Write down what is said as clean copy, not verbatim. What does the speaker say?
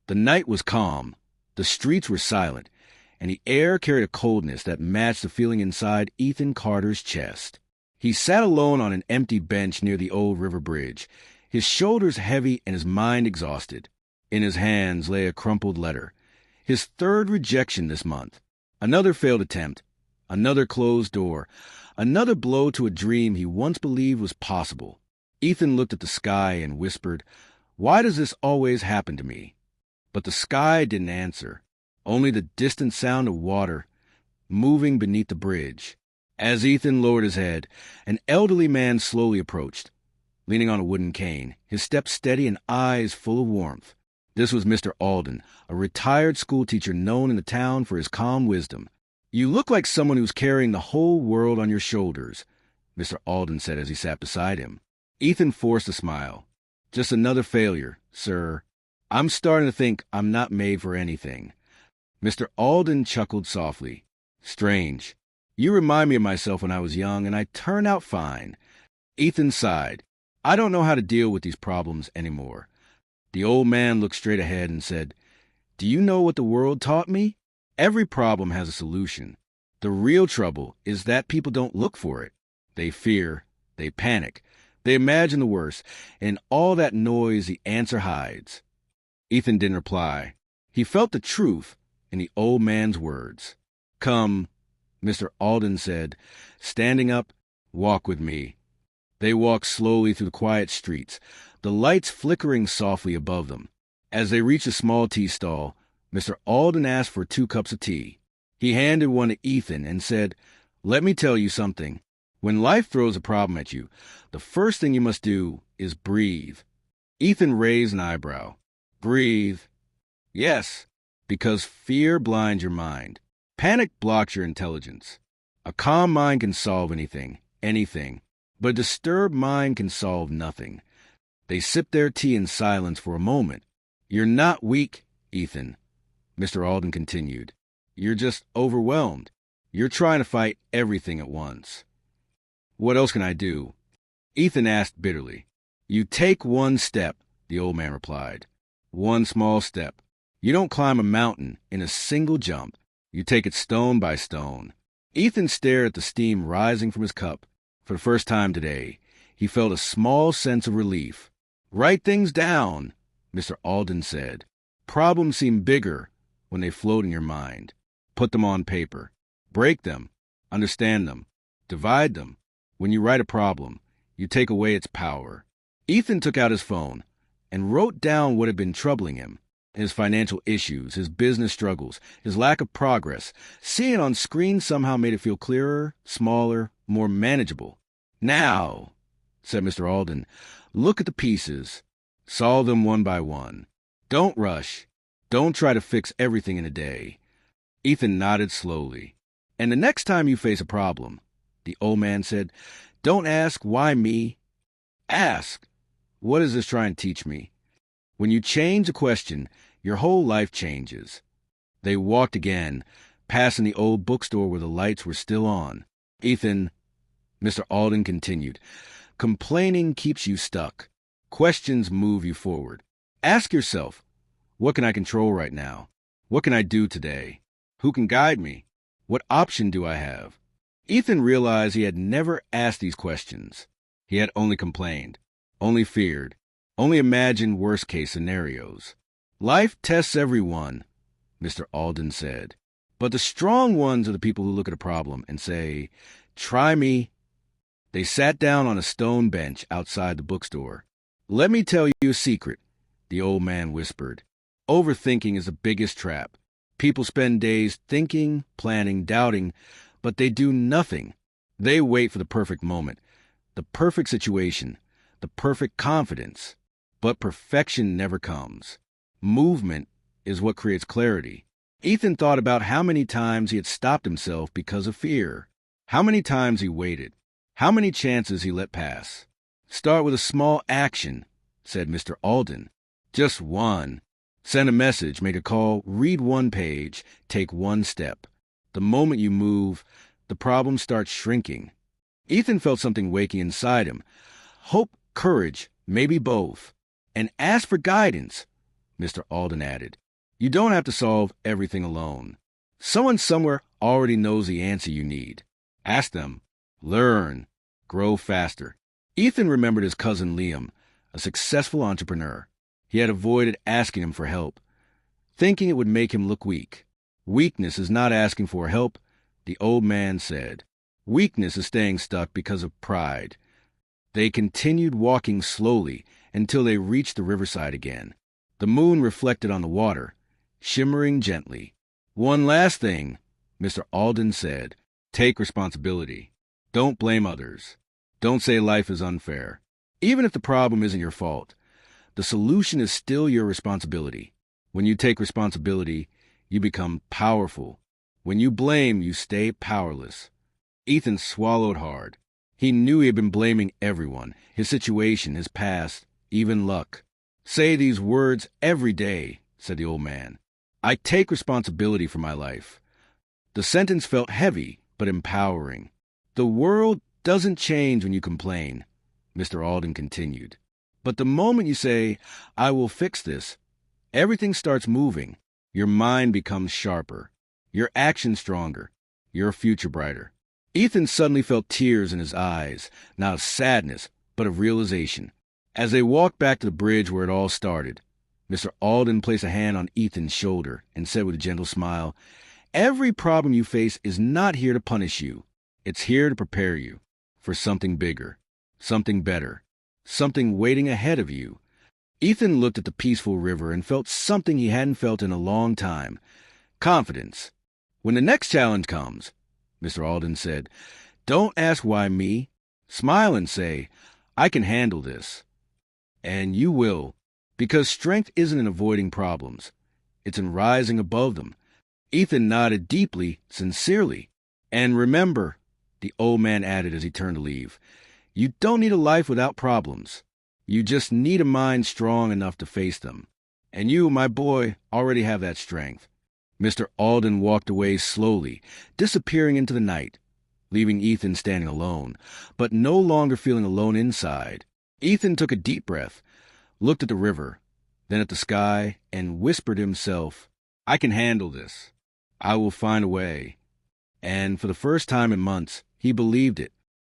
The night was calm, the streets were silent, and the air carried a coldness that matched the feeling inside Ethan Carter's chest. He sat alone on an empty bench near the old river bridge, his shoulders heavy and his mind exhausted. In his hands lay a crumpled letter, his third rejection this month. Another failed attempt, another closed door, another blow to a dream he once believed was possible. Ethan looked at the sky and whispered, "Why does this always happen to me?" But the sky didn't answer, only the distant sound of water moving beneath the bridge. As Ethan lowered his head, an elderly man slowly approached, leaning on a wooden cane, his step steady and eyes full of warmth. This was Mr. Alden, a retired schoolteacher known in the town for his calm wisdom. "You look like someone who's carrying the whole world on your shoulders," Mr. Alden said as he sat beside him. Ethan forced a smile. "Just another failure, sir. I'm starting to think I'm not made for anything." Mr. Alden chuckled softly. "Strange. You remind me of myself when I was young, and I turned out fine." Ethan sighed. "I don't know how to deal with these problems anymore." The old man looked straight ahead and said, "Do you know what the world taught me? Every problem has a solution. The real trouble is that people don't look for it. They fear, they panic, they imagine the worst, and in all that noise the answer hides." Ethan didn't reply. He felt the truth in the old man's words. "Come," Mr. Alden said, standing up, "walk with me." They walked slowly through the quiet streets, the lights flickering softly above them. As they reached a small tea stall, Mr. Alden asked for 2 cups of tea. He handed one to Ethan and said, "Let me tell you something. When life throws a problem at you, the first thing you must do is breathe." Ethan raised an eyebrow. "Breathe." "Yes, because fear blinds your mind. Panic blocks your intelligence. A calm mind can solve anything, but a disturbed mind can solve nothing." They sipped their tea in silence for a moment. "You're not weak, Ethan," Mr. Alden continued. "You're just overwhelmed. You're trying to fight everything at once." "What else can I do?" Ethan asked bitterly. "You take one step," the old man replied. "One small step. You don't climb a mountain in a single jump. You take it stone by stone." Ethan stared at the steam rising from his cup. For the first time today, he felt a small sense of relief. "Write things down," Mr. Alden said. "Problems seem bigger when they float in your mind. Put them on paper. Break them. Understand them. Divide them. When you write a problem, you take away its power." Ethan took out his phone and wrote down what had been troubling him. His financial issues, his business struggles, his lack of progress. Seeing it on screen somehow made it feel clearer, smaller, more manageable. "Now," said Mr. Alden, "look at the pieces. Solve them one by one. Don't rush. Don't try to fix everything in a day." Ethan nodded slowly. "And the next time you face a problem," the old man said, "don't ask, 'Why me?' Ask, 'What is this trying to teach me?' When you change a question, your whole life changes." They walked again, passing the old bookstore where the lights were still on. "Ethan," Mr. Alden continued, "complaining keeps you stuck. Questions move you forward. Ask yourself, what can I control right now? What can I do today? Who can guide me? What option do I have?" Ethan realized he had never asked these questions. He had only complained, only feared, only imagined worst-case scenarios. "Life tests everyone," Mr. Alden said. "But the strong ones are the people who look at a problem and say, 'Try me.'" They sat down on a stone bench outside the bookstore. "Let me tell you a secret," the old man whispered. "Overthinking is the biggest trap. People spend days thinking, planning, doubting, but they do nothing. They wait for the perfect moment, the perfect situation, the perfect confidence. But perfection never comes. Movement is what creates clarity." Ethan thought about how many times he had stopped himself because of fear, how many times he waited, how many chances he let pass. "Start with a small action," said Mr. Alden. "Just one. Send a message, make a call, read one page, take one step. The moment you move, the problem starts shrinking." Ethan felt something waking inside him. Hope, courage, maybe both. And ask for guidance. Mr. Alden added. You don't have to solve everything alone. Someone somewhere already knows the answer you need. Ask them. Learn. Grow faster. Ethan remembered his cousin Liam, a successful entrepreneur. He had avoided asking him for help, thinking it would make him look weak. Weakness is not asking for help, the old man said. Weakness is staying stuck because of pride. They continued walking slowly until they reached the riverside again. The moon reflected on the water, shimmering gently. One last thing, Mr. Alden said. Take responsibility. Don't blame others. Don't say life is unfair. Even if the problem isn't your fault, the solution is still your responsibility. When you take responsibility, you become powerful. When you blame, you stay powerless. Ethan swallowed hard. He knew he had been blaming everyone, his situation, his past, even luck. Say these words every day, said the old man. I take responsibility for my life. The sentence felt heavy, but empowering. The world doesn't change when you complain, Mr. Alden continued. But the moment you say, I will fix this, everything starts moving. Your mind becomes sharper, your action stronger, your future brighter. Ethan suddenly felt tears in his eyes, not of sadness, but of realization. As they walked back to the bridge where it all started, Mr. Alden placed a hand on Ethan's shoulder and said with a gentle smile, Every problem you face is not here to punish you. It's here to prepare you for something bigger, something better, something waiting ahead of you. Ethan looked at the peaceful river and felt something he hadn't felt in a long time. Confidence. When the next challenge comes, Mr. Alden said, don't ask why me. Smile and say, I can handle this. And you will, because strength isn't in avoiding problems. It's in rising above them. Ethan nodded deeply, sincerely. And remember, the old man added as he turned to leave, you don't need a life without problems. You just need a mind strong enough to face them. And you, my boy, already have that strength. Mr. Alden walked away slowly, disappearing into the night, leaving Ethan standing alone, but no longer feeling alone inside. Ethan took a deep breath, looked at the river, then at the sky, and whispered to himself, I can handle this. I will find a way. And for the first time in months, he believed it.